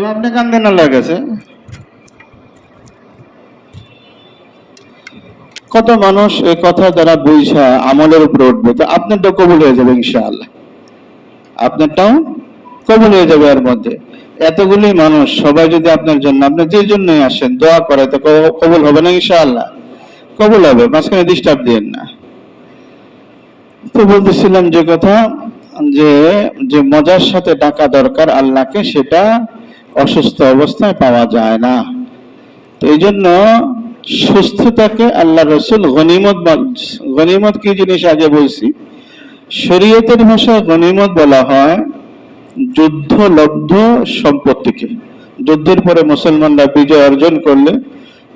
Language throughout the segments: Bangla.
আপনি কান্দেন আল্লাহর কাছে। কত মানুষ এই কথা দ্বারা বুঝা আমলের উপরে উঠবে, তো আপনারটাও কবুল হয়ে যাবে ইনশাআল্লাহ, আপনারটাও কবুল হয়ে যাবে। এর মধ্যে এতগুলি মানুষ সবাই যদি আপনার জন্য, আপনি যে জন্যই আসেন দোয়া করে, তো কবুল হবে না ইনশাআল্লাহ? কবুল হবে, মাঝখানে ডিস্টার্ব দিয়েন না। তো বলতেছিলাম যে কথা, যে যে মজার সাথে ডাকা দরকার আল্লাহকে, সেটা অসুস্থ অবস্থায় পাওয়া যায় না। তো এই জন্য সুস্থতাকে আল্লাহ রসুল গনিমত, গনিমত কি জিনিস আগে বলছি। শরীয়তের ভাষায় গনিমত বলা হয় যুদ্ধলব্ধ সম্পত্তিকে। যুদ্ধের পরে মুসলমানরা বিজয় অর্জন করলে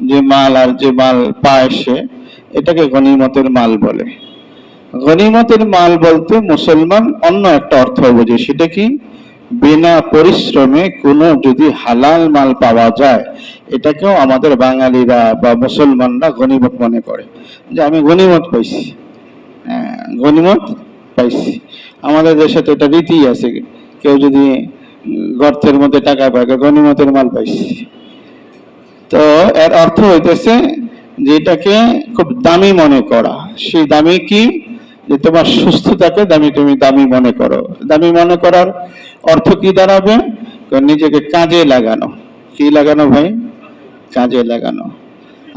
যে মাল, আর যে মাল পায় সে, এটাকে গনিমতের মাল বলে। গনিমতের মাল বলতে মুসলমান অন্য একটা অর্থ বোঝে, সেটা কি? বিনা পরিশ্রমে কোনো যদি হালাল মাল পাওয়া যায়, এটাকেও আমাদের বাঙালিরা বা মুসলমানরা গনিমত মনে করে, যে আমি গনিমত পাইছি। হ্যাঁ, গনিমত পাইছি। আমাদের দেশে তো এটা রীতি আছে, কেউ যদি গর্তের মধ্যে টাকা পায়, গনিমতের মাল পাইছি। তো এর অর্থ হইতেছে যে এটাকে খুব দামি মনে করা। সেই দামি কি? যে তোমার সুস্থতাকে দামি, তুমি দামি মনে করো। দামি মনে করার অর্থ কি দাঁড়াবে? নিজেকে কাজে লাগানো। কি লাগানো ভাই? কাজে লাগানো।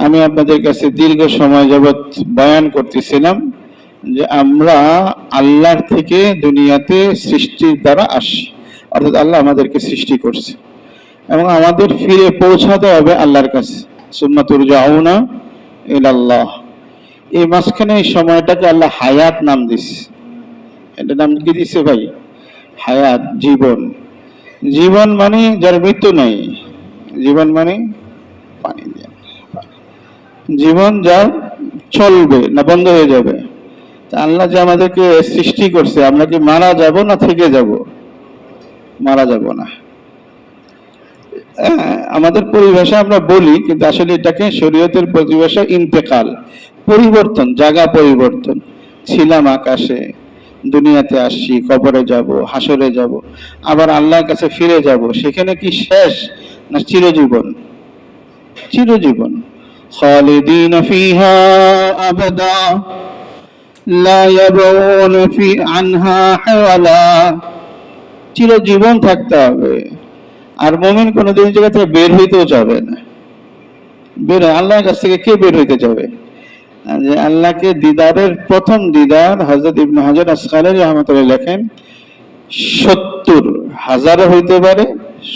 আমি আপনাদের কাছে দীর্ঘ সময় যাবৎ বয়ান করতেছিলাম যে আমরা আল্লাহর থেকে দুনিয়াতে সৃষ্টির দ্বারা আসি, অর্থাৎ আল্লাহ আমাদেরকে সৃষ্টি করছে এবং আমাদের ফিরে পৌঁছাতে হবে আল্লাহর কাছে। সুম্মা তুরজাউনা ইলাল্লাহ। এই মাঝখানে এই সময়টাকে আল্লাহ হায়াত নাম দিছে। এটা নাম কি দিছে ভাই? হায়াত, জীবন। জীবন মানে যার মৃত্যু নাই। জীবন মানে পানি দিয়ে, জীবন যার চলবে না, বন্ধ হয়ে যাবে। আল্লাহ যে আমাদেরকে সৃষ্টি করছে, আমরা কি মারা যাব না থেকে যাব? মারা যাব না। আমাদের পরিভাষা আমরা বলি, কিন্তু আসলে এটাকে শরীয়তের পরিভাষা ইন্তেকাল, পরিবর্তন, জায়গা পরিবর্তন। ছিলাম আকাশে, দুনিয়াতে আসছি, কবরে যাব, হাসরে যাব, আবার আল্লাহর কাছে ফিরে যাব। সেখানে কি শেষ না চিরজীবন? চিরজীবন। খালিদিন ফিহা আবাদা লা ইয়াবগুন ফি আনহা হাওয়ালা। চিরজীবন থাকতে হবে। আর মুমিন কোনদিন জায়গা থেকে বের হইতেও যাবে না। বের আল্লাহর কাছ থেকে কে বের হইতে যাবে? যে আল্লাহকে দিদারের প্রথম দিদার, হযরত ইবনে হাজার আসকালানী রাহমাতুল্লাহ লেখেন 70,000 হইতে পারে,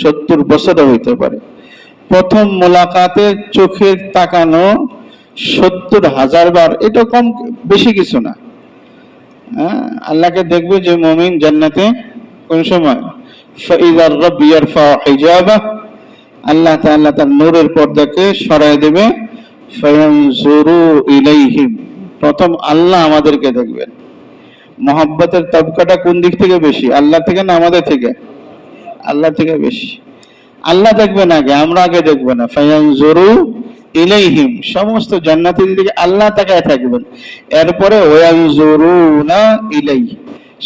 70 বছরও হইতে পারে। প্রথম মোলাকাতে চোখের তাকানো 70,000 বার, এটা কম বেশি কিছু না। আল্লাহকে দেখবে যে মুমিন জান্নাতে কোন সময়? ফাইযার রাব ইয়ারফা হিজাবা, আল্লাহ তাআলা তার নূরের পর্দাকে সরায় দেবে। ফায়ানজুরু ইলাইহিম, প্রথম আল্লাহ আমাদেরকে দেখবেন। মহব্বতের তবকাটা কোন দিক থেকে বেশি? আল্লাহ থেকে না আমাদের থেকে? আল্লাহ থেকে বেশি। আল্লাহ দেখবেন আগে, আমরা আগে দেখবো না। ফায়ানজুরু ইলাইহিম, সমস্ত জান্নাতীদের দিকে আল্লাহ তাকায় থাকবেন। এরপরে ওয়ানজুরুনা ইলাইহি,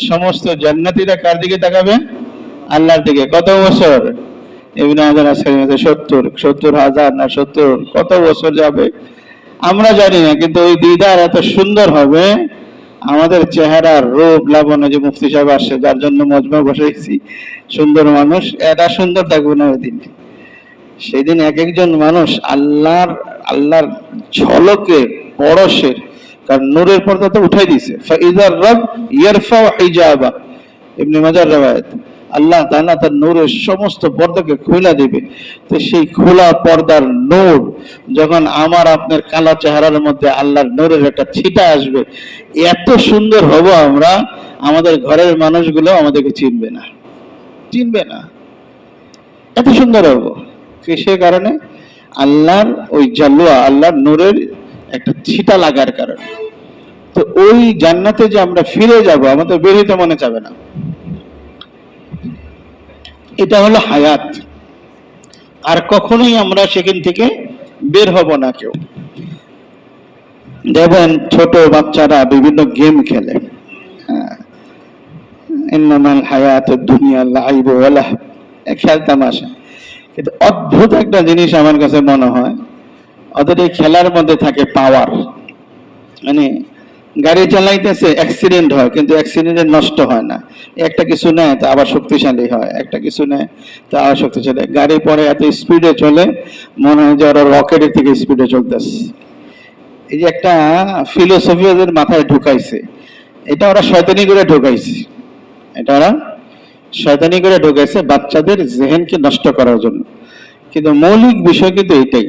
সমস্ত জান্নাতীরা কার দিকে তাকাবে? আল্লাহর দিকে। কত বছর? ইবনে হাজার আসকালানী 70,000 না 70, কত বছর যাবে আমরা জানি না, কিন্তু ওই দিদার এত সুন্দর হবে। আমাদের চেহারার রূপ লাবণ্য, যে মুফতি সাহেব আসছে, যার জন্য মজমা বসাইছি, সুন্দর মানুষ, এটা সুন্দর থাকবে না ওই দিন। সেদিন এক একজন মানুষ আল্লাহর ঝলকে, পরশের, কারণ নূরের পর্দা তো উঠাই দিছে। ফাইযার রাব ইয়ারফা হিজাবা, ইবনে মাজার riwayat, আল্লাহ তাআলা তার নূরের সমস্ত পর্দাকে খুলে দিবে। তো সেই খোলা পর্দার নূর যখন আমার আপনার কালো চেহারার মধ্যে আল্লাহর নূরের একটা ছিটা আসবে, এত সুন্দর হব আমরা, আমাদের ঘরের মানুষগুলো আমাদেরকে চিনবে না, চিনবে না, এত সুন্দর হব। কিসের কারণে? আল্লাহর ওই জালওয়া, আল্লাহর নূরের একটা ছিটা লাগার কারণে। তো ওই জান্নাতে যে আমরা ফিরে যাব, আমাদের বের হইতে মনে চাবে না। এটা হলো হায়াত। আর কখনোই আমরা সেখান থেকে বের হব না কেউ। দেখবেন ছোট বাচ্চারা বিভিন্ন গেম খেলে। ইন্নামাল হায়াতুদ দুনিয়া লাইব ওয়া লাহব, খেল তামাশা। কিন্তু অদ্ভুত একটা জিনিস আমার কাছে মনে হয়, ওদের এই খেলার মধ্যে থাকে পাওয়ার। মানে গাড়ি চালাইতেছে, অ্যাক্সিডেন্ট হয়, কিন্তু অ্যাক্সিডেন্টে নষ্ট হয় না। একটা কিছু নেয় তা আবার শক্তিশালী হয়, একটা কিছু নেয় তা আবার শক্তিশালী। গাড়ি পরে এত স্পিডে চলে, মনে হয় যে ওরা রকেটের থেকে স্পিডে চলতেছে। এই যে একটা ফিলোসফি ওদের মাথায় ঢুকাইছে, এটা ওরা শয়তানি করে ঢুকাইছে, এটা ওরা শয়তানি করে ঢুকাইছে বাচ্চাদের জেহেনকে নষ্ট করার জন্য। কিন্তু মৌলিক বিষয় কিন্তু এটাই,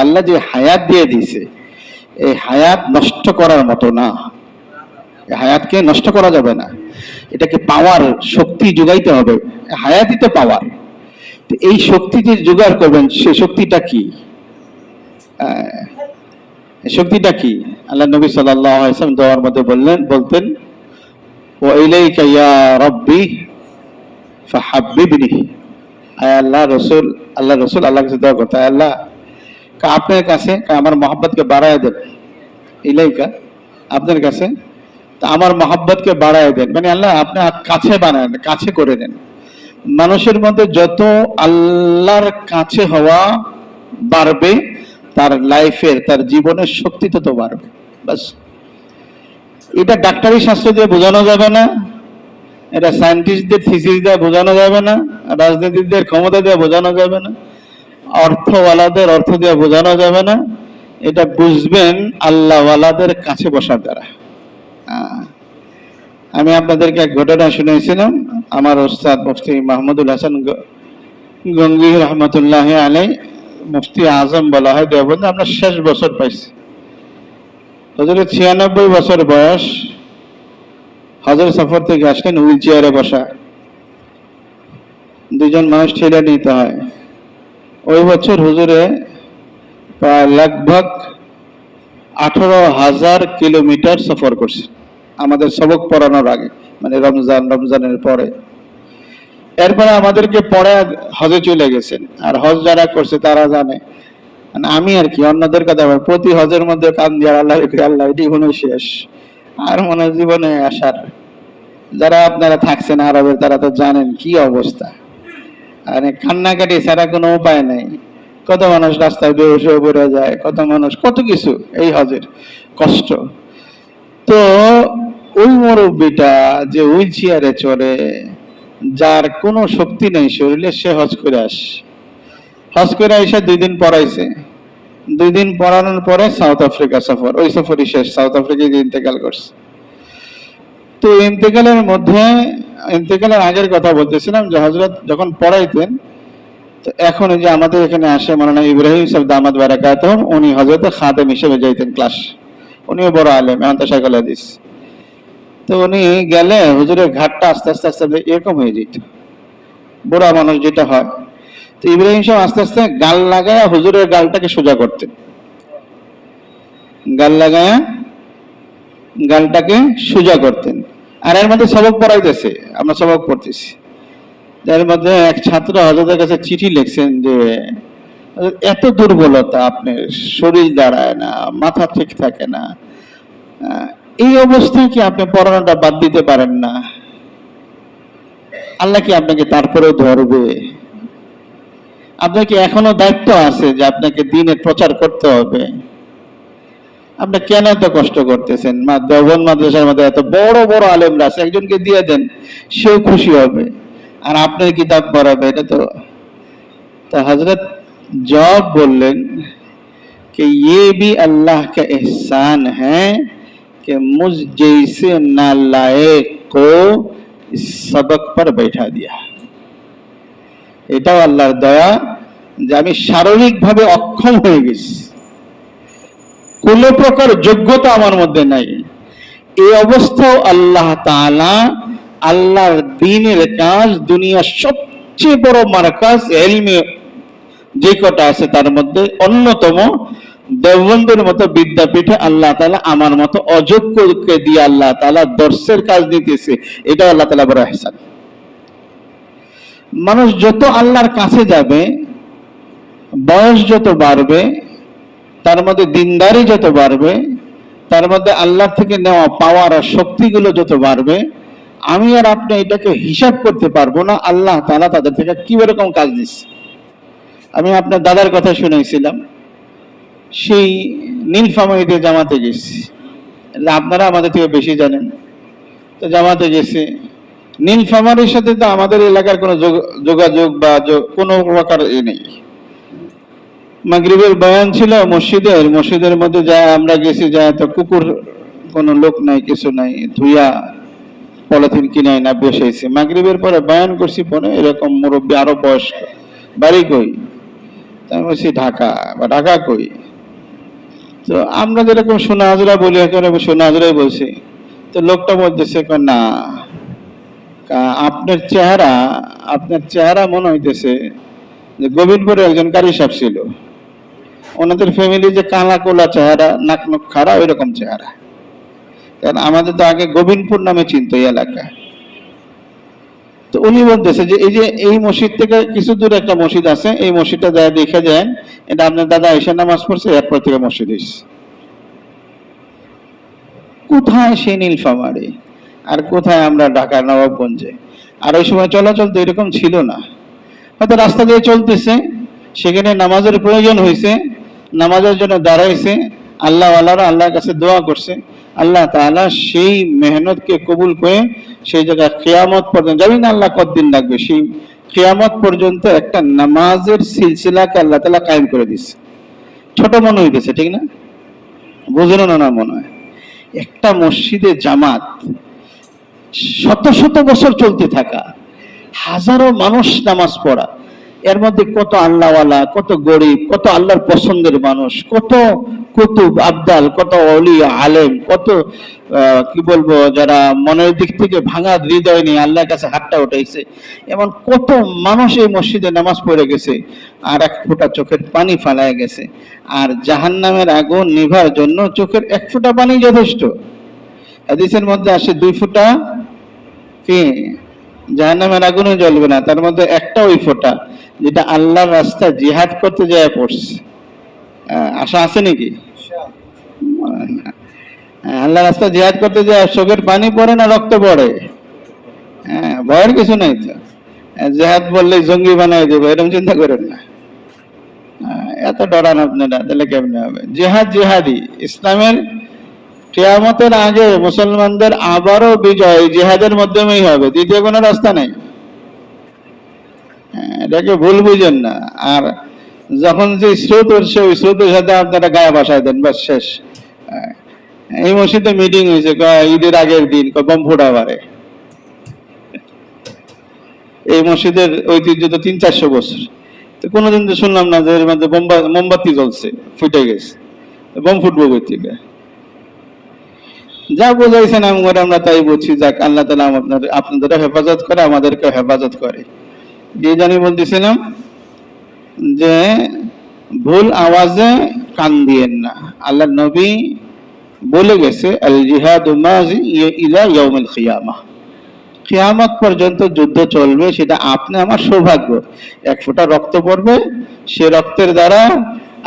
আল্লাহ যে হায়াত দিয়ে দিয়েছে, এই হায়াত নষ্ট করার মতো না। এই হায়াতকে নষ্ট করা যাবে না, এটাকে পাওয়ার, শক্তি যোগাইতে হবে। হায়াতই তো পাওয়ার। এই শক্তি যে জোগাড় করবেন, সেই শক্তিটা কি? শক্তিটা কি? আল্লাহ নবী সাল্লাল্লাহু আলাইহি ওয়াসাল্লাম দোয়ার মধ্যে বলতেন, ওয়া ইলাইকা ইয়া রাব্বি ফাহাব্বিবনি। আল্লাহ রাসূল আল্লাহর কাছে দোয়া করতে, আল্লাহ আপনার কাছে আমার মহব্বতকে বাড়ায় দেন। ইলাইকা, আপনার কাছে আমার মহব্বতকে বাড়ায় দেন, মানে আল্লাহ আপনার কাছে বানান, কাছে করে দেন। মানুষের মধ্যে যত আল্লাহর কাছে হওয়া বাড়বে, তার লাইফের, তার জীবনের শক্তি তত বাড়বে। বাস, এটা ডাক্তারি শাস্ত্র দিয়ে বোঝানো যাবে না, এটা সায়েন্টিস্টদের থিসিস দিয়ে বোঝানো যাবে না, রাজনীতিকদের ক্ষমতা দিয়ে বোঝানো যাবে না, অর্থওয়ালাদের অর্থ দিয়ে বোঝানো যাবে না। এটা বুঝবেন আল্লাহওয়ালাদের কাছে বসার দ্বারা। আমি আপনাদেরকে এক ঘটনা শুনেছিলাম। আমার ওস্তাদ মুফতি মাহমুদুল হাসান গঙ্গোহী রহমতুল্লাহ আলাই, মুফতি আজম বলা হয় দেওবন্দে, আমরা শেষ বছর পাইছি। হুজুরের 96 বছর বয়স। হজর সফর থেকে আসলেন, হুইল চেয়ারে বসা, দুজন মানুষ ঠেলে নিতে হয়। ওই বছর হুজুরে প্রায় লগভগ 18,000 কিলোমিটার সফর করছে আমাদের সবক পড়ানোর আগে, মানে রমজানের পরে। এরপরে আমাদেরকে পড়ে হজে চলে গেছেন। আর হজ যারা করছে তারা জানে, মানে আমি আর কি, অন্যদের কথা প্রতি হজের মধ্যে কান দিয়ে আল্লাহ আল্লাহ, এটি মনে শেষ আর মনে জীবনে আসার। যারা আপনারা থাকছেন আরবে, তারা তো জানেন কি অবস্থা। আর কান্নাকাটি ছাড়া কোনো উপায় নেই। কত মানুষ রাস্তায় বেহুশ হয়ে পড়ে যায়, কত মানুষ কত কিছু, এই হজের কষ্ট। তো ওই মুরব্বীটা যে হুইল চেয়ারে চড়ে, যার কোনো শক্তি নেই শরীরে, সে হজ করে এসে 2 দিন পড়াইছে। 2 দিন পড়ানোর পরে সাউথ আফ্রিকা সফর, ওই সফরই শেষ, সাউথ আফ্রিকায় ইন্তেকাল করছে। তো ইন্তেকালের আগের কথা বলতেছিলাম যে হযরত যখন পড়াইতেন, তো এখন যে আমাদের এখানে আসে মাওলানা ইব্রাহিম সাহেব দামাত বারাকাতুহু, উনি হযরত খাদেম হিসেবে যাইতেন ক্লাস। উনিও বড় আলেম, এখন তো শাইখুল হাদিস। তো উনি গেলে হুজুরের ঘাটটা আস্তে আস্তে আস্তে এরকম হয়ে যেত, বুড়া মানুষ যেটা হয়। তো ইব্রাহিম সাহেব আস্তে আস্তে গাল লাগায়া হুজুরের গালটাকে সোজা করতেন, গাল লাগায়া গালটাকে সোজা করতেন। আর এর মধ্যে সবক পড়াইতেছে, আমরা সবক পড়তেছি। এর মধ্যে এক ছাত্র হযরতের কাছে চিঠি লিখছেন যে এত দুর্বলতা, আপনার শরীর দাঁড়ায় না, মাথা ঠিক থাকে না, এই অবস্থায় কি আপনি পড়ানোটা বাদ দিতে পারেন না? আল্লাহ কি আপনাকে তারপরেও ধরবে? আপনার কি এখনো দায়িত্ব আছে যে আপনাকে দ্বীনের প্রচার করতে হবে? আপনি কেন এত কষ্ট করতেছেন? দেওবন্দ মাদ্রাসার মধ্যে এত বড় বড় আলেমরা আছে, একজনকে দিয়ে দেন, সেও খুশি হবে, আর আপনার কিতাব পড়াবে। এটা তো হযরত জবাব বললেন कि ये भी अल्लाह का एहसान है कि मुझ जैसे नालायक को इस सबक पर बैठा दिया। এটাও আল্লাহর দয়া যে আমি শারীরিকভাবে অক্ষম হয়ে গেছি, কোনো প্রকার যোগ্যতা আমার মধ্যে নাই, এই অবস্থাও আল্লাহ তাআলা আল্লাহর দ্বীনের কাজ, দুনিয়ার সবচেয়ে বড় মারকাজ ইলমে যে কটা আছে তার মধ্যে অন্যতম দেওবন্দের মতো বিদ্যাপীঠে আল্লাহ তাআলা আমার মতো অযোগ্যকে দিয়ে আল্লাহ তাআলা দর্শের কাজ দিতেছে। এটা আল্লাহ তাআলা বড় ইহসান। মানুষ যত আল্লাহর কাছে যাবে, বয়স যত বাড়বে, তার মধ্যে দিনদারি যত বাড়বে, তার মধ্যে আল্লাহ থেকে নেওয়া পাওয়ার আর শক্তিগুলো যত বাড়বে, আমি আর আপনি এটাকে হিসাব করতে পারবো না আল্লাহ তাআলা তাদের থেকে কি রকম কাজ দিচ্ছে। আমি আপনার দাদার কথা শুনেছিলাম, সেই নীলফামারীতে জামাতে গেছি, আপনারা আমাদের থেকে বেশি জানেন। তো জামাতে গেছে, নীলফামারীর সাথে তো আমাদের এলাকার কোনো যোগাযোগ বা কোনো প্রকার নেই। মাগরিবের বয়ান ছিল মসজিদের মধ্যে যায়, আমরা গেছি, যায় তো কুকুর, কোনো লোক নাই, কিছু নাই, ধুইয়া পলিথিন কিনে না বসেছি। মাগরিবের পরে বয়ান করছি, পরে এরকম মুরব্বী আরো বয়স্ক, বাড়ি কই? তাই বলছি ঢাকা। বা ঢাকা কই? তো আমরা যেরকম সোনা হাজরা বলি, এখন সোনা হাজরাই বলছি। তো লোকটা বলতেছে না, আপনার চেহারা মনে হইতেছে যে গোবিন্দপুরে একজন কারি সাহেব ছিল, ওনাদের ফ্যামিলি যে কালা কোলা চেহারা, নাক নখ খাড়া, ওই রকম চেহারা। কারণ আমাদের তো আগে গোবিন্দপুর নামে চিনতো এই এলাকা। তো উনি বলতেছে যে এই মসজিদ থেকে কিছু দূর একটা মসজিদ আছে, এই মসজিদটা যায় দেখে যান, এটা আপনার দাদা এসে নামাজ পড়ছে, এরপর থেকে মসজিদ হয়েছে। কোথায় সে নীলফামারী, আর কোথায় আমরা ঢাকার নবাবগঞ্জে? আর ওই সময় চলাচল তো এরকম ছিল না। হয়তো রাস্তা দিয়ে চলতেছে, সেখানে নামাজের প্রয়োজন হয়েছে, নামাজের জন্য দাঁড়াইছে, আল্লাহওয়ালারা আল্লাহর কাছে দোয়া করছে, আল্লাহ তাআলা সেই মেহনতকে কবুল করে সেই জায়গায় কিয়ামত পর্যন্ত, জানি না আল্লাহ কতদিন লাগবে, সেই কিয়ামত পর্যন্ত একটা নামাজের সিলসিলাকে আল্লাহ তাআলা কায়েম করে দিচ্ছে। ছোট মনে হইতেছে, ঠিক না? বুঝলো না মনে হয়। একটা মসজিদে জামাত শত শত বছর চলতে থাকা, হাজারো মানুষ নামাজ পড়া, এর মধ্যে কত আল্লাহওয়ালা, কত গরিব, কত আল্লাহর পছন্দের মানুষ, কত কুতুব আবদাল, কত ওলিয়া আলেম, কত কি বলবো, যারা মনের দিক থেকে ভাঙা হৃদয় নিয়ে আল্লাহর কাছে হাতটা উঠাইছে, এমন কত মানুষ এই মসজিদে নামাজ পড়ে গেছে, আর এক ফোঁটা চোখের পানি ফালায় গেছে। আর জাহান্নামের আগুন নিভার জন্য চোখের এক ফোঁটা পানি যথেষ্ট। হাদিসের মধ্যে আসে 2 ফোঁটা কি জাহান্নামের আগুনে জ্বলবে না, তার মধ্যে একটা ওই ফোঁটা যেটা আল্লাহর রাস্তায় জিহাদ করতে যায় পড়ছে। আশা আছে নাকি? আল্লাহ রাস্তায় জিহাদ করতে যায় চোখের পানি পড়ে না রক্ত পড়ে? ভয়ের কিছু নাই তো। জিহাদ বললে জঙ্গি বানাই দেবো, এরকম চিন্তা করেন না। এত ডরান আপনারা, তাহলে কেমনে হবে? জিহাদি ইসলামের কিয়ামতের আগে মুসলমানদের আবারও বিজয় জিহাদের মাধ্যমেই হবে, দ্বিতীয় কোনো রাস্তা নেই। এটাকে ভুল বুঝেন না। আর যখন যে স্রোত উঠছে, ওই স্রোতের সাথে আপনারা গায়ে ভাসায় দেন, বাস শেষ। এই মসজিদে মিটিং হয়েছে ঈদের আগের দিন, বম ফোটাবারে। এই মসজিদের ঐতিহ্য তো 300-400 বছর, তো কোনোদিন তো শুনলাম না যে এর মধ্যে মোমবাতি জ্বলছে, ফুটে গেছে, বম ফুটবো কই থেকে? যা বোঝাইছেন আমরা তাই বুঝছি। যাক, আল্লাহ তাআলা আপনাদের হেফাজত করে, আমাদেরকে হেফাজত করে। যে জানি বলতেছিলাম যে ভুল আওয়াজে কান দিয়েন না। আল্লাহ নবী বলে গেছে, আল জিহাদু মাজি ইলা ইয়াউমিল কিয়ামাহ, কিয়ামত পর্যন্ত যুদ্ধ চলবে। সেটা আপনি আমার সৌভাগ্য। এক ফোঁটা রক্ত পড়বে, সে রক্তের দ্বারা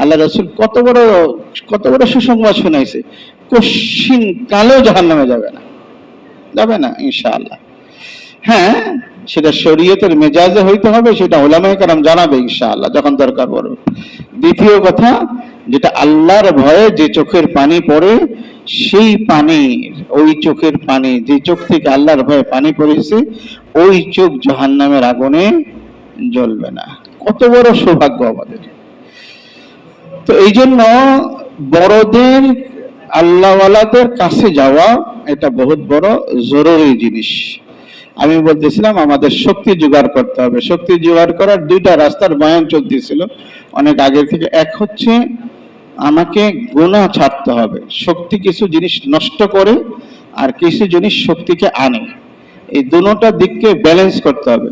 আল্লাহ রাসূল কত বড় সুসংবাদ শোনাইছে, কশিন কালেও জাহান্নামে যাবে না ইনশাআল্লাহ। হ্যাঁ, সেটা শরীয়তের মেজাজে হইতে হবে, সেটা উলামায়ে কেরাম জানাবে ইনশাআল্লাহ যখন দরকার পড়বে। দ্বিতীয় কথা, যেটা আল্লাহর ভয়ে যে চোখের পানি পড়ে, সেই পানির, ওই চোখের পানি, যে চোখ থেকে আল্লাহর ভয়ে পানি পড়েছে, ওই চোখ জাহান্নামের আগুনে জ্বলবে না। কত বড় সৌভাগ্য আমাদের। তো এই জন্য বড়দের, আল্লাহওয়ালাদের কাছে যাওয়া এটা বহুত বড় জরুরি জিনিস। আমি বলতেছিলাম আমাদের শক্তি জোগাড় করতে হবে। শক্তি জোগাড় করার 2টা রাস্তার বয়ান চলতেছিল অনেক আগে থেকে। এক হচ্ছে আমাকে গুনাহ ছাড়তে হবে। শক্তি কিছু জিনিস নষ্ট করে, আর কিছু জিনিস শক্তিকে আনে। এই দুটোটা দিককে ব্যালেন্স করতে হবে।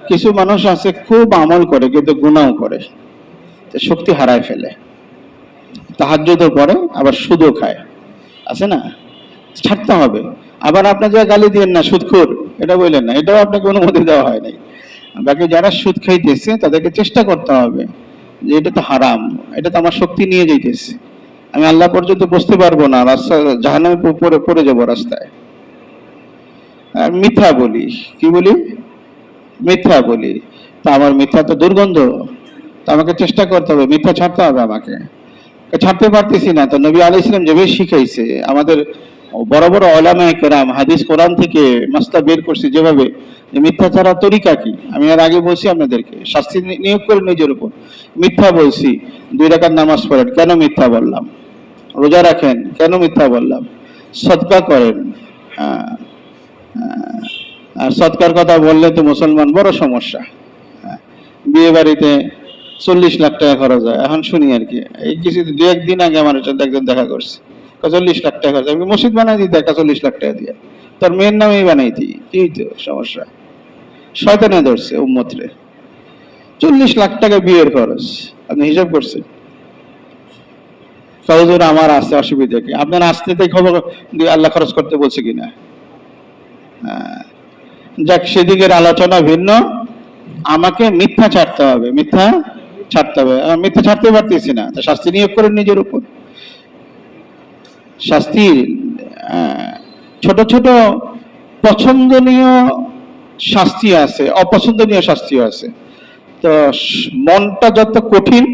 কিছু মানুষ আছে খুব আমল করে কিন্তু গুনাহ করে, শক্তি হারায় ফেলে। তাহাজ্জুদও পড়ে, আবার সুদও খায়, আছে না? ছাড়তে হবে। আবার আপনার যা গালি দিয়েন না সুদখোর, এটা বললেন না, এটাও আপনাকে অনুমতি দেওয়া হয় নাই। বাকি যারা সুদ খাইতেছে তাদেরকে চেষ্টা করতে হবে যে এটা তো হারাম, এটা তো আমার শক্তি নিয়ে যাইতেছে, আমি আল্লাহ পর্যন্ত বসতে পারবো না, রাস্তা জাহান্নামে পড়ে যাবো রাস্তায়। আর মিথ্যা বলি, কি বলি? মিথ্যা বলি। তা আমার মিথ্যা তো দুর্গন্ধ, তা আমাকে চেষ্টা করতে হবে, মিথ্যা ছাড়তে হবে আমাকে। ছাড়তে পারতেছি না। তো নবী আলাইহিস সালাম যেভাবে শিখাইছে, আমাদের বড় বড় উলামায়ে কেরাম হাদিস কোরআন থেকে মাসলা বের করছে যেভাবে, যে মিথ্যা ছাড়া তরিকা কি। আমি আর আগে বলছি আপনাদেরকে, শাস্তি নিয়োগ করে নিজের উপর। মিথ্যা বলছি, 2 রাকাত নামাজ পড়েন, কেন মিথ্যা বললাম? রোজা রাখেন, কেন মিথ্যা বললাম? সদকা করেন, হ্যাঁ, আর সদকার কথা বললে তো মুসলমান বড় সমস্যা। বিয়ে বাড়িতে 40 লাখ টাকা খরচ হয়, এখন শুনি আর কি। এই কিছু 2-1 দিন আগে আমার সাথে একজন দেখা করছে, 40 লাখ টাকা খরচ। আমি মসজিদ বানাই দিতে একটা 40 লাখ টাকা দিয়ে, তোর মেয়ের নামেই বানাই দিই, কি তো সমস্যা? শয়তানে ধরছে উম্মত রে। 40 লাখ টাকা বিয়ের খরচ, আপনি হিসাব করছেন? হুজুর আমার আসতে অসুবিধা কি? আপনার আসতে খবর আল্লাহ খরচ করতে বলছে কিনা। যাক, সেদিকের আলোচনা ভিন্ন। আমাকে মিথ্যা ছাড়তে হবে, মিথ্যা ছাড়তে হবে। মিথ্যা ছাড়তে পারতেছি না, তো শাস্তি নিয়োগ করেন নিজের উপর। শাস্তি ছোট ছোট পছন্দনীয় শাস্তি আছে, অপছন্দনীয় শাস্তিও আছে। তো মনটা যত কঠিন,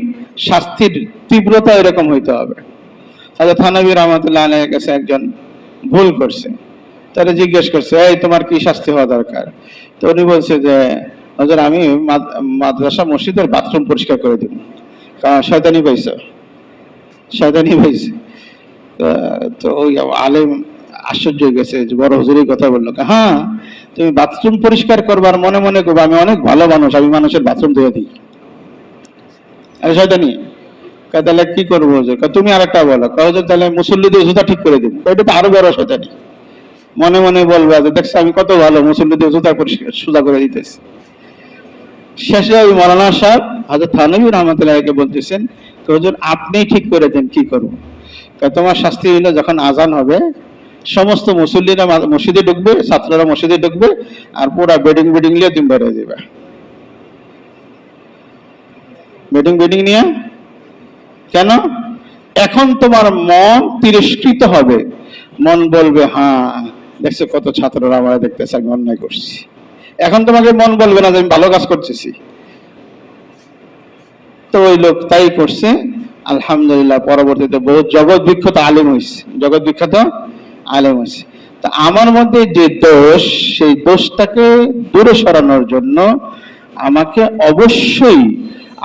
শাস্তির তীব্রতা এরকম হইতে হবে। হযরত থানবী রাহমাতুল্লাহ আলাইহির কাছে একজন ভুল করছে, তারা জিজ্ঞেস করছে, এই তোমার কি শাস্তি হওয়া দরকার? তো উনি বলছে যে, হুজুর আমি মাদ্রাসা মসজিদের বাথরুম পরিষ্কার করে দেব। কারণ শয়তানি পাইছে, শয়তানি পাইছে। তো ওই আলেম আশ্চর্য হয়ে গেছে যে বড় হুজুরের কথা বললো। হ্যাঁ, তুমি বাথরুম পরিষ্কার করবার মনে মনে করবো আমি অনেক ভালো মানুষ, আমি মানুষের বাথরুম ধুয়ে দিই। আরে শয়তানি, তাহলে কি করবো হুজুর? তুমি আরেকটা বলো, হুজুর তাহলে মুসল্লিদের জুতা ঠিক করে দেবো। এটা তো আরো বড় শয়তানি। মনে মনে বলবা যে দেখছো আমি কত ভালো, মুসল্লিদের জুতা পরিষ্কার সোজা করে দিতেছি। শেষে ওই মৌলানা সাহেব হযরত থানবী রাহমাতুল্লাহকে বলতেছেন, হুজুর আপনি ঠিক করে দেন কি করবো? তোমার শাস্তি হইলো যখন আজান হবে, সমস্ত মুসল্লিরা মসজিদে ঢুকবে, ছাত্ররা মসজিদে ঢুকবে, আর পুরা বেডিং নিয়ে তুমি বেরিয়ে যাবে। বেডিং নিয়ে কেন? এখন তোমার মন তিরস্কৃত হবে, মন বলবে হ্যাঁ দেখছো কত ছাত্ররা আমরা দেখতেছে আমি অন্যায় করছি। এখন তোমাকে মন বলবে না যে আমি ভালো কাজ করতেছি। তো ওই লোক তাই করছে, আলহামদুলিল্লাহ। পরবর্তীতে বহু জগৎ বিখ্যাত আলেম হয়েছে, জগৎ বিখ্যাত আলেম হয়েছে। তা আমার মধ্যে যে দোষ, সেই দোষটাকে দূরে সরানোর জন্য আমাকে অবশ্যই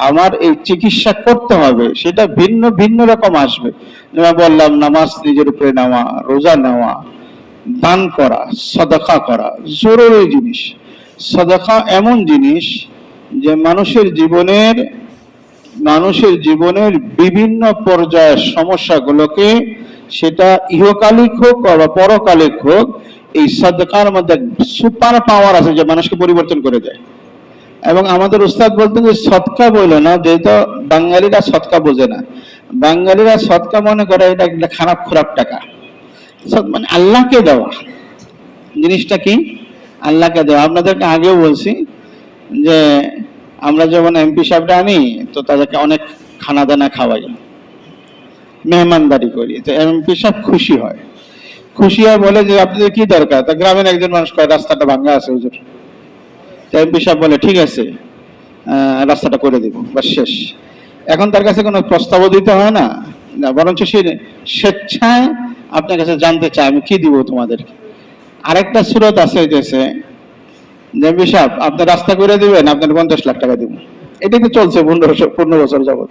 আমার এই চিকিৎসা করতে হবে। সেটা ভিন্ন ভিন্ন রকম আসবে। যেমন বললাম, নামাজ নিজের উপরে নেওয়া, রোজা নেওয়া, দান করা, সাদাকা করা জরুরি জিনিস। সাদাকা এমন জিনিস যে মানুষের জীবনের বিভিন্ন পর্যায়ের সমস্যাগুলোকে, সেটা ইহকালিক হোক বা পরকালিক হোক, এই সাদকার মধ্যে সুপার পাওয়ার আছে যে মানুষকে পরিবর্তন করে দেয়। এবং আমাদের উস্তাদ বলতেন যে সৎকা বলে না, যেহেতু বাঙালিরা সৎকা বোঝে না। বাঙালিরা সৎকা মনে করে এটা একটা খারাপ খোরাক টাকা। মানে আল্লাহকে দেওয়া জিনিসটা কি? আল্লাহকে দেওয়া। আপনাদেরকে আগেও বলছি যে আমরা যখন এমপি সাহেবরা আনি, তো তাদেরকে অনেক খানা দানা খাওয়াই, মেহমানদারি করি। তো এমপি সাহেব খুশি হয়, বলে যে আপনাদের কি দরকার? তা গ্রামের একজন মানুষ কয় রাস্তাটা ভাঙ্গা আছে হুজুর। এমপি সাহেব বলে ঠিক আছে, রাস্তাটা করে দিব, বাস শেষ। এখন তার কাছে কোনো প্রস্তাবও দিতে হয় না, বরঞ্চ সে স্বেচ্ছায় আপনার কাছে জানতে চায় আমি কি দিব তোমাদেরকে। আরেকটা সুরত আছে হইতেছে, এমপি সাহেব আপনি রাস্তা করে দিবেন, আপনার 50 লাখ টাকা দিব। এটাই তো চলছে 15 বছর যাবত।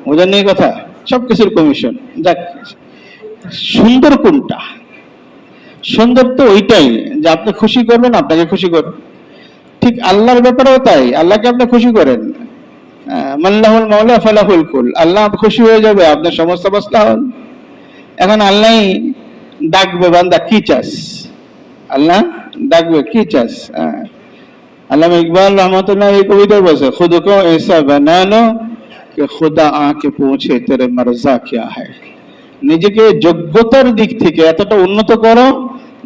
বুঝেন এই কথা? সবকিছুর কমিশন। যাক, সুন্দর কোনটা? সুন্দর তো ওইটাই যে আপনি খুশি করবেন, আপনাকে খুশি করবেন। ঠিক আল্লাহর ব্যাপারেও তাই, আল্লাহকে আপনি খুশি করেন, মাল্লাহুল মাওলা ফালাহুল কুল। আল্লাহ খুশি হয়ে যাবে, আপনার সমস্ত অবস্থা হল। এখন আল্লাহ ডাকবে, বান্দা কি চাস? আল্লাহ ডাকবে, কি চাস? আল্লামা ইকবাল রহমতুল্লাহ এই কবিতায় বলছে, খুদ কো ऐसा बना लो कि खुदा आके पूछे तेरे मर्जा क्या है। নিজেকে যোগ্যতার দিক থেকে এতটা উন্নত করো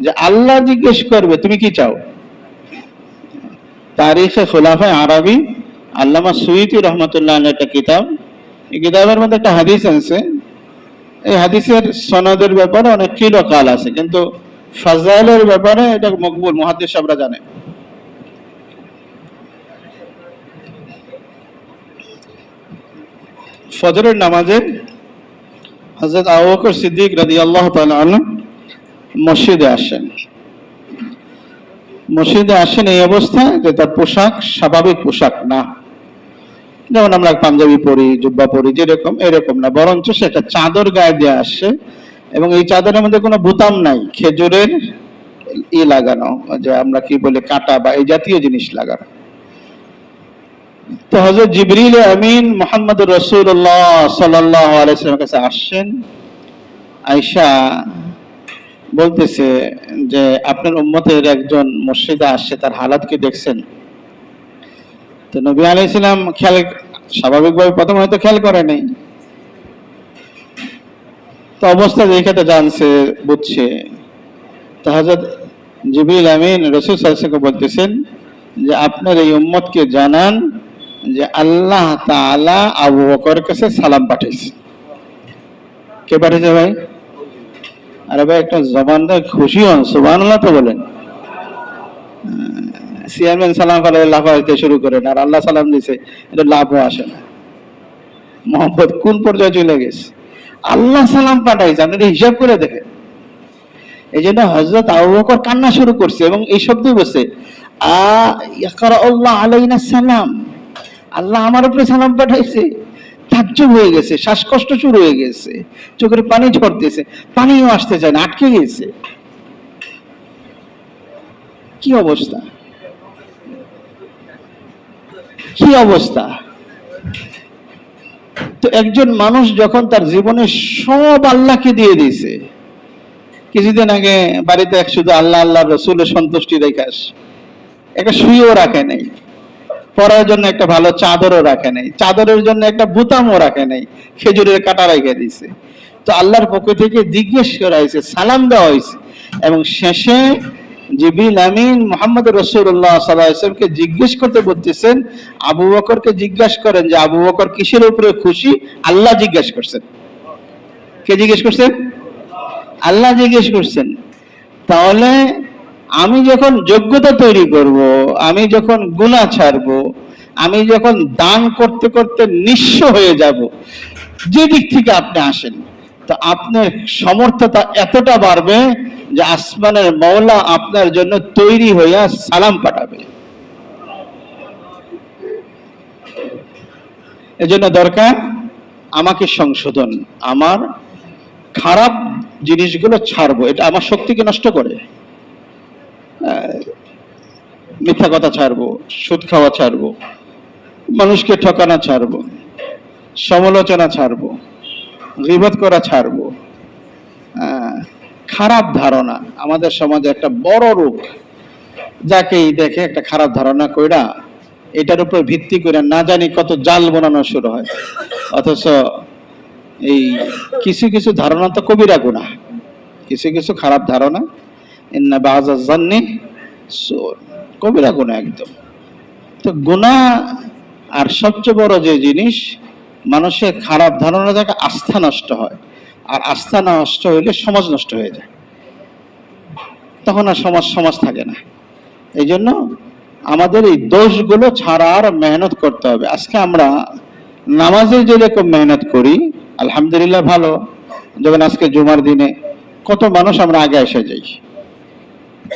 যে আল্লাহ জিজ্ঞেস করবে তুমি কি চাও। তারিখে খুলাফা আরবি আল্লামা সুয়ুতি রহমতুল্লাহ একটা কিতাব, এই কিতাবের মধ্যে একটা হাদিস আছে। এই হাদিসের সনদের ব্যাপারে অনেক কিলোকাল আছে, কিন্তু ফাজাইলের ব্যাপারে এটা মকবুল, মুহাদ্দিস সাহেবরা জানে। ফজরের নামাজে হযরত আবু বকর সিদ্দিক রাদিয়াল্লাহু তাআলা আনহু মসজিদে আসেন। মসজিদে আসেন এই অবস্থায় যে তার পোশাক স্বাভাবিক পোশাক না, যেমন আমরা পাঞ্জাবি পরি, জুব্বা পরি, যেরকম এরকম না, বরঞ্চ সে একটা চাদর গায়ে দিয়ে আসছে এবং এই চাদরের মধ্যে কোনো বোতাম নাই, খেজুরের লাগানো, যে আমরা কি বলে কাঁটা বা এই জাতীয় জিনিস লাগানো। তো হযরত জিবরিল আমিন মুহাম্মদুর রাসূলুল্লাহ সাল্লাল্লাহু আলাইহি ওয়াসাল্লামের কাছে আসছেন। আয়েশা বলতেছে যে আপনার উম্মতের একজন মসজিদে আসছে, তার হালাত কি দেখছেন? তো নবী আলাইহিস সালাম খেয়াল, স্বাভাবিকভাবে প্রথম হয়তো খেয়াল করে নাই, তো অবস্থা দেখে তো জানছে, বুঝছে। তো হযরত জিবরিল আমিন রাসূল সাল্লাল্লাহু আলাইহি ওয়াসাল্লামকে বলতেছেন যে আপনার এই উম্মতকে জানান যে আল্লাহ তাআলা আবু বকরের কাছে সালাম পাঠিয়েছে। কে পাঠিয়েছে ভাই? আরে ভাই একটা জবান দিয়ে খুশি হন, সুবহানাল্লাহ তো বলেন। চেয়ারম্যান সালাম করে লাফাইতে শুরু করেন আর আল্লাহ সালাম দিছে, এটা লাভও আসে না। মোহাম্মদ কোন পর্যায়ে চলে গেছে? আল্লাহ সালাম পাঠাইছে, আপনি হিসাব করে দেখেন। এই জন্য হযরত আবু বকর কান্না শুরু করছে এবং এই শব্দই বলছে, ইয়াকরাউল্লাহ আলাইনা সালাম, আল্লাহ আমার উপরে সালাম পাঠাইছে। তাজ্জুব হয়ে গেছে, শ্বাসকষ্ট শুরু হয়ে গেছে, চোখের পানি ঝরতেছে, পানিও আসতে চায় না, আটকে গেছে। কি অবস্থা, কি অবস্থা! তো একজন মানুষ যখন তার জীবনে সব আল্লাহকে দিয়ে দিয়েছে, কিছুদিন আগে বাড়িতে শুধু আল্লাহ আল্লাহ রসুলের সন্তুষ্টি রেখে আসে, একটা শুয়েও রাখে নাই, পরার জন্য একটা ভালো চাদরও রাখে নাই, চাদরের জন্য একটা বুতামও রাখে নাই, খেজুরের কাঁটা রেখে দিয়েছে। তো আল্লাহর পক্ষ থেকে জিজ্ঞেস করা হয়েছে, সালাম দেওয়া হয়েছে, এবং শেষে জিবরিল আমিন মুহাম্মদুর রাসূলুল্লাহ সাল্লাল্লাহু আলাইহি ওয়াসাল্লামকে জিজ্ঞেস করতে বলতেছেন, আবু বকরকে জিজ্ঞাসা করেন যে আবু বকর কিসের উপরে খুশি? আল্লাহ জিজ্ঞেস করছেন। কে জিজ্ঞেস করছেন? আল্লাহ জিজ্ঞেস করছেন। তাহলে আমি যখন যোগ্যতা তৈরি করব, আমি যখন গুনাহ ছাড়ব, আমি যখন দান করতে করতে নিঃস্ব হয়ে যাব, যে দিক থেকে আপনি আসেন, তো আপনার সমর্থতা এতটা বাড়বে যে আসমানের মওলা আপনার জন্য তৈরি হইয়া সালাম পাঠাবে। এজন্য দরকার আমাকে সংশোধন, আমার খারাপ জিনিসগুলো ছাড়বো। এটা আমার শক্তিকে নষ্ট করে। মিথ্যা কথা ছাড়বো, সুদ খাওয়া ছাড়বো, মানুষকে ঠকানো ছাড়বো, সমালোচনা ছাড়বো, গীবত করা ছাড়বো। খারাপ ধারণা আমাদের সমাজে একটা বড় রোগ, যাকেই দেখে একটা খারাপ ধারণা কইরা এটার উপর ভিত্তি করে না জানি কত জাল বানানো শুরু হয়। অথচ এই কিছু কিছু ধারণা তো কবিরা গুনাহ, কিছু কিছু খারাপ ধারণা, ইন্না বাযাজ জান্নি কবিরা গুনাহ একদম। তো গুনাহ, আর সবচেয়ে বড় যে জিনিস, মানুষের খারাপ ধারণা থেকে আস্থা নষ্ট হয়, আর আস্থা নষ্ট হইলে সমাজ নষ্ট হয়ে যায়, তখন আর সমাজ সমাজ থাকে না। এই জন্য আমাদের এই দোষগুলো ছাড়ার মেহনত করতে হবে। আজকে আমরা নামাজে যেরকম মেহনত করি, আলহামদুলিল্লাহ ভালো, যখন আজকে জুমার দিনে কত মানুষ আমরা আগে এসে যাই।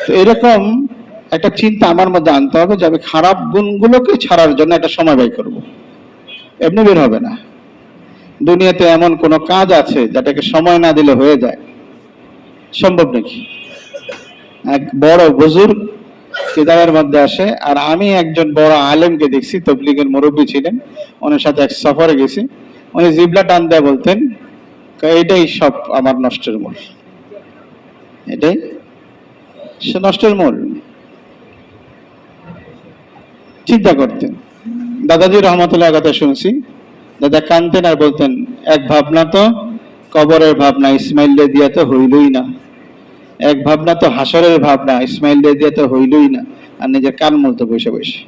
তো এরকম একটা চিন্তা আমার মধ্যে আনতে হবে যে আমি খারাপ গুণগুলোকে ছাড়ার জন্য একটা সময় ব্যয় করব, এমনি বের হবে না। দুনিয়াতে এমন কোন কাজ আছে যেটাকে সময় না দিলে হয়ে যায়? সম্ভব নাকি? এক বড় বুজুর্গ কিতাবের মধ্যে আসে, আর আমি একজন বড় আলেমকে দেখছি, তবলিগের মুরব্বী ছিলেন, ওনার সাথে এক সফরে গেছি। উনি জিবলা টান দেয়া বলতেন, এটাই সব আমার নষ্টের মূল, এটাই সে নষ্টের মূল। চিন্তা করতেন। দাদাজি রহমতুল্লাহ কথা শুনছি, দাদা কানতেন আর বলতেন, এক ভাবনা তো কবরের ভাবনা, ইসমাইল দিয়া তো হইলই না, এক ভাবনা তো হাসরের ভাবনা, ইসমাইল দিয়া তো হইলই না, আর নিজের কান মলতে বসে বসে।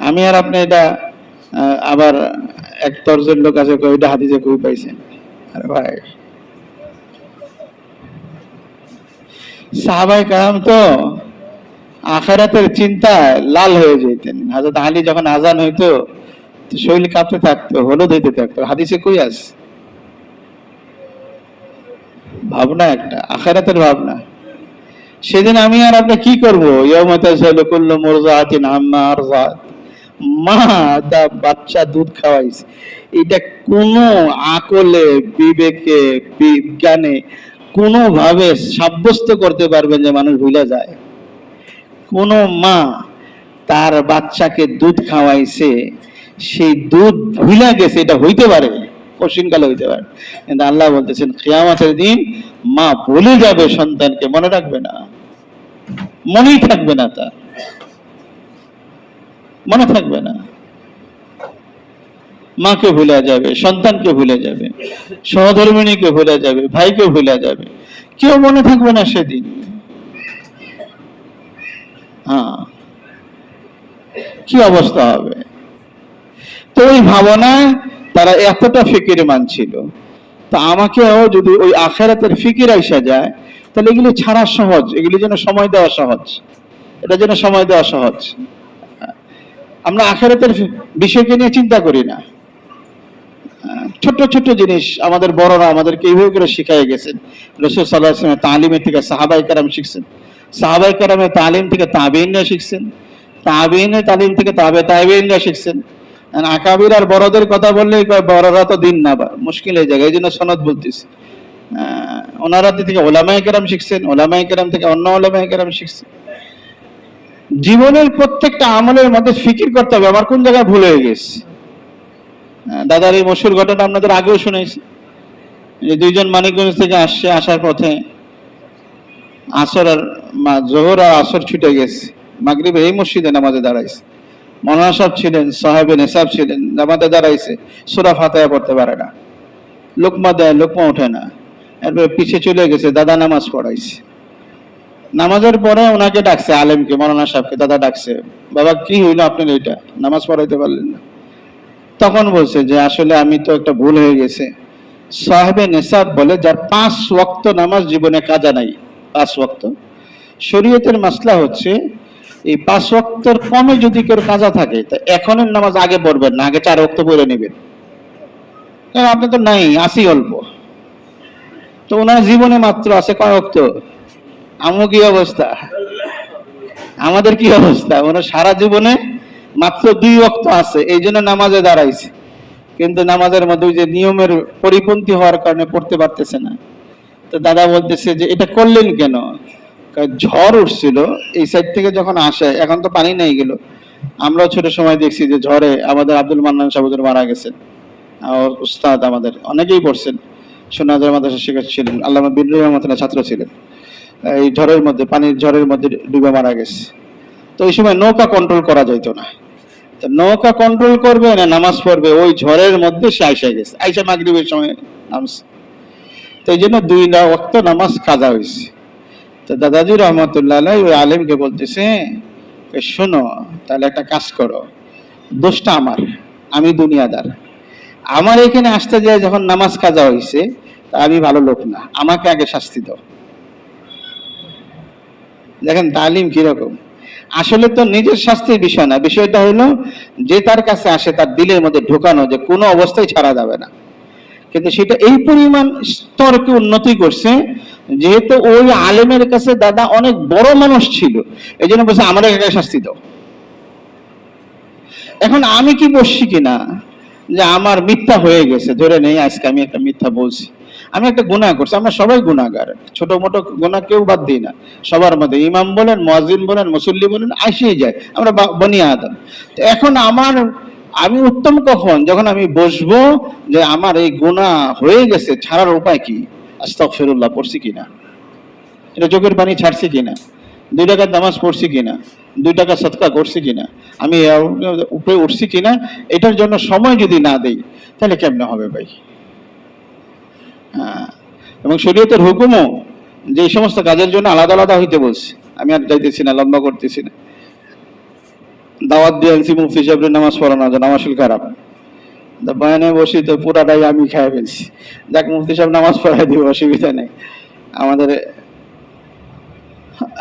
আমি আর আপনি এটা আবার এক তরজের লোক আছে, ওইটা হাদিসে কই পাইছেন? আরে ভাই, সাহাবায়ে কেরাম তো আখিরাতের চিন্তায় লাল হয়ে যেতেন। হযরত আলী যখন আজান হইতো তো শরীর কাঁপতে থাকতো, হলুদ হইতে থাকতো। হাদিসে কই আছে? ভাবনা একটা, আখিরাতের ভাবনা। সেদিন আমি আর আপনি কি করবো? ইয়াউমা তাযালু কুল্লু মুরযাতিন আম্মা আরযাত। মা দা বাচ্চা দুধ খাওয়াইছে, এটা কোনো আকলে, বিবেকে, বিজ্ঞানে কোনোভাবে সাব্যস্ত করতে পারবেন যে মানুষ ভুলে যায়? কোন মা তার বাচ্চাকে দুধ খাওয়াইছে, সেই দুধ ভুলে গেছে, এটা হইতে পারে? কঠিনকালে হইতে পারে, কিন্তু আল্লাহ বলতেছেন কিয়ামতের দিন মা ভুলে যাবে সন্তানকে, মনে রাখবে না, মনেই থাকবে না, তার মনে থাকবে না। মাকে ভুলে যাবে, সন্তানকে ভুলে যাবে, সহধর্মিণীকে ভুলে যাবে, ভাইকে ভুলে যাবে, কেউ মনে থাকবে না সেদিন। হ্যাঁ, কি অবস্থা হবে? তো ওই ভাবনায় তারা এতটা ফিকির মানছিল। তা আমাকেও যদি ওই আখিরাতের ফিকির আইসা যায়, তাহলে এগুলি ছাড়া সহজ, এগুলি যেন সময় দেওয়া সহজ, এটা যেন সময় দেওয়া সহজ। আমরা আখিরাতের বিষয়কে নিয়ে চিন্তা করি না। ছোট ছোট জিনিস আমাদের বড়রা আমাদেরকে এইভাবে করে শিখাই গেছেন। রাসূল সাল্লাল্লাহু আলাইহি ওয়াসাল্লাম তালিমের থেকে সাহাবায়ে কেরাম শিখছেন, সাহাবায়ে কেরামের তালিম থেকে তাবেঈনরা শিখছেন, তাবেঈনের তালিম থেকে তাবেঈনরা শিখছেন। আকাবির আর বড়দের কথা বললে বড়রা তো দিন না, বা মুশকিল হয়ে যায়, এই জন্য সনদ বলতেছি। ওনারা থেকে ওলামায়ে কেরাম শিখছেন, ওলামায়ে কেরাম থেকে অন্য ওলামায়ে কেরাম শিখছেন। জীবনের প্রত্যেকটা আমলের মধ্যে ফিকির করতে হবে, আমার কোন জায়গায় ভুল হয়ে গেছে। দাদার এই মশহুর ঘটনা আপনাদের আগেও শুনেছি, যে দুইজন মানিকগঞ্জ থেকে আসছে, আসার পথে আসর আর জোহর আর আসর ছুটে গেছে, মাগরিবে এই মসজিদে নামাজে দাঁড়াইছে। মৌলানা সাহেব ছিলেন, সাহেবে নেসাব ছিলেন, নামাজে দাঁড়াইছে, সূরা ফাতিহা পড়তে পারে না, লোকমা দেয় লোকমা ওঠে না, এরপরে পিছে চলে গেছে, দাদা নামাজ পড়াইছে। নামাজের পরে ওনাকে ডাকছে, আলেমকে, মৌলানা সাহেবকে দাদা ডাকছে, বাবা কি হইলো আপনার, এটা নামাজ পড়াইতে পারলেন না? তখন বলছে যে আসলে আমি তো একটা ভুল হয়ে গেছে। সাহেবে নেসাব বলে যার 5 ওয়াক্ত নামাজ জীবনে কাজা নাই, 5 ওয়াক্ত। শরীয়তের মাসলা হচ্ছে এই 5 ওয়াক্তের কমে যদি কেউ কাজা থাকে, তা এখনের নামাজ আগে পড়বেন না, আগে 4 ওয়াক্ত পড়ে নেবেন। কারণ আপনি তো নাই, আসি অল্প, তো ওনার জীবনে মাত্র আছে কয় ওয়াক্ত? আমও কি অবস্থা, আমাদের কি অবস্থা? ওনার সারা জীবনে মাত্র 2 ওয়াক্ত আছে, এই জন্য নামাজে দাঁড়াইছে, কিন্তু নামাজের মধ্যে ওই যে নিয়মের পরিপন্থী হওয়ার কারণে পড়তে পারতেছে না। তো দাদা বলতেছে যে এটা করলেন কেন? ঝড় উঠছিল এই সাইড থেকে যখন আসে, এখন তো পানি নেই গেল। আমরাও ছোট সময় দেখছি যে ঝড়ে আমাদের আব্দুল মান্নান সাহেব মারা গেছেন, উস্তাদ আমাদের অনেকেই পড়ছেন, সোনাদের মাদ্রাসা শিক্ষক ছিলেন, আল্লামা বিন রহমাতুল্লাহ ছাত্র ছিলেন। এই ঝড়ের মধ্যে, পানির ঝড়ের মধ্যে ডুবে মারা গেছে। তো এই সময় নৌকা কন্ট্রোল করা যাইতো না, তো নৌকা কন্ট্রোল করবে না নামাজ পড়বে, ওই ঝড়ের মধ্যে সে আইসা গেছে, আইসা মাগরিবের সময় নামছে। তো এই জন্য 2 ওয়াক্ত নামাজ কাজা হয়েছে। তো দাদাজি রহমতুল্লাহ আলাইহি ওই আলেমকে বলতেছে, শোনো তাহলে একটা কাজ করো, দোষটা আমার, আমি দুনিয়াদার, আমার এখানে আসতে যায় যখন নামাজ কাজা হয়েছে, তা আমি ভালো লোক না, আমাকে আগে শাস্তি দাও। দেখেন তালিম কিরকম। আসলে তো নিজের শাস্তির বিষয় না, বিষয়টা হলো যে তার কাছে আসে তার দিলের মধ্যে ঢোকানো যে কোনো অবস্থায় ছাড়া যাবে না। কিন্তু সেটা এই পরিমাণ স্তরকে উন্নতি করছে, যেহেতু ওই আলেমের কাছে দাদা অনেক বড় মানুষ ছিল, এই জন্য বলছে আমার একা শাস্তি দাও। এখন আমি কি বসছি কিনা যে আমার মিথ্যা হয়ে গেছে, ধরে নেই আজকে আমি একটা মিথ্যা বলছি, আমি একটা গুনাহ করছি, আমরা সবাই গুনাহগার, ছোট মোটো গুনাহ কেউ বাদ দিই না, সবার মধ্যে ইমাম বলেন, মুয়াজ্জিন বলেন, মুসল্লি বলেন, আসেই যায়, আমরা বনি আদম। তো এখন আমি উত্তম কখন? যখন আমি বসবো যে আমার এই গুনাহ হয়ে গেছে, ছাড়ার উপায় কি, আস্তাগফিরুল্লাহ পড়ছি কিনা, এটা চোখের পানি ছাড়ছি কিনা, 2 টাকার নামাজ পড়ছি কিনা, 2 টাকা সদকা করছি কিনা, আমি উপরে উঠছি কিনা, এটার জন্য সময় যদি না দেই তাহলে কেমনে হবে ভাই? এবং শরীয়তের হুকুমও যে এই সমস্ত কাজের জন্য আলাদা আলাদা হইতে বলছে। আমি আর যাইতেছি না, লম্বা করতেছি না। দাওয়াত দিয়ে আনছি মুফতি সাহেবের নামাজ পড়ানো, নামাজ খারাপ, বয়ানে বসি তো পুরাটাই আমি খাই ফেলছি, যাক মুফতি সাহেব নামাজ পড়াই দিব, অসুবিধা নেই। আমাদের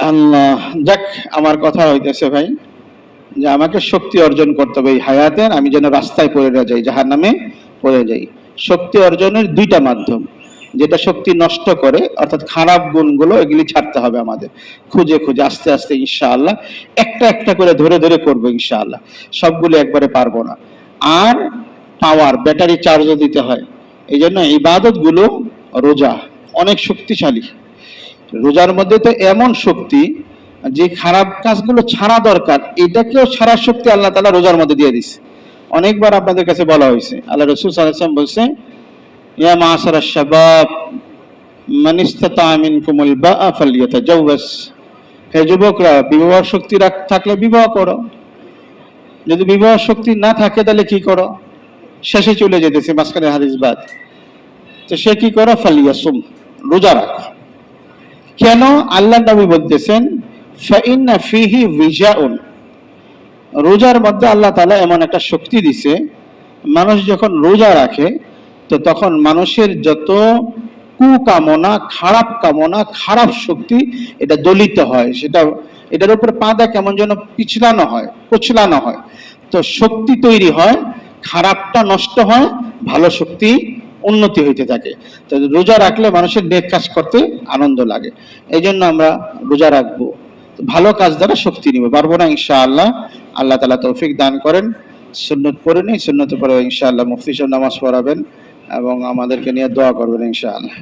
আল্লাহ, যাক, আমার কথা হইতেছে ভাই যে আমাকে শক্তি অর্জন করতে হবে এই হায়াতের, আমি যেন রাস্তায় পড়ে না যাই, জাহান্নামে পড়ে যাই। শক্তি অর্জনের দুইটা মাধ্যম, যেটা শক্তি নষ্ট করে অর্থাৎ খারাপ গুণগুলো, এগুলি ছাড়তে হবে আমাদের খুঁজে খুঁজে আস্তে আস্তে ইনশাআল্লাহ, একটা একটা করে ধরে ধরে করবো ইনশাআল্লাহ, সবগুলো একবারে পারবো না। আর পাওয়ার ব্যাটারি চার্জও দিতে হয়, এই জন্য ইবাদত গুলো, রোজা অনেক শক্তিশালী। রোজার মধ্যে তো এমন শক্তি যে খারাপ কাজগুলো ছাড়া দরকার এটাকেও ছাড়ার শক্তি আল্লাহ তাআলা রোজার মধ্যে দিয়ে দিছে। অনেকবার আপনাদের কাছে বলা হয়েছে, আল্লাহ রাসূল সাল্লাল্লাহু আলাইহি ওয়াসাল্লাম বলছে, ইয়া মাশারাশ শাবাব মান ইসতাতা মিনকুমুল বাআ ফালইয়াতাজাওয়াজ, হে যুবকরা, বিবাহ শক্তি থাকলে বিবাহ করো, যদি বিবাহ শক্তি না থাকে তাহলে কি করো? শেষে চলে যেতেছে মাঝখানে হাদিস বাদ, তো সে কি করো? ফালিয়াসুম, রোজা রাখো। কেন? আল্লাহ নবী বলতেছেন ফাইন্না ফিহি ভিজাউন, রোজার মধ্যে আল্লাহ তাআলা এমন একটা শক্তি দিছে, মানুষ যখন রোজা রাখে তো তখন মানুষের যত কুকামনা, খারাপ কামনা, খারাপ শক্তি, এটা দলিত হয়, সেটা এটার উপরে পা দেয় কেমন যেন পিছলানো হয়, কোচলানো হয়, তো শক্তি তৈরি হয়, খারাপটা নষ্ট হয়, ভালো শক্তি উন্নতি হইতে থাকে। তো রোজা রাখলে মানুষের নেক কাজ করতে আনন্দ লাগে, এই জন্য আমরা রোজা রাখবো, ভালো কাজ দ্বারা শক্তি নিব, পারবো না ইনশাআল্লাহ। আল্লাহ তাআলা তৌফিক দান করেন। সুন্নত পড়ে নিই, সুন্নত পড়ে ইনশাআল্লাহ মুফতি সাহেব নামাজ পড়াবেন এবং আমাদেরকে নিয়ে দোয়া করবেন ইনশাআল্লাহ।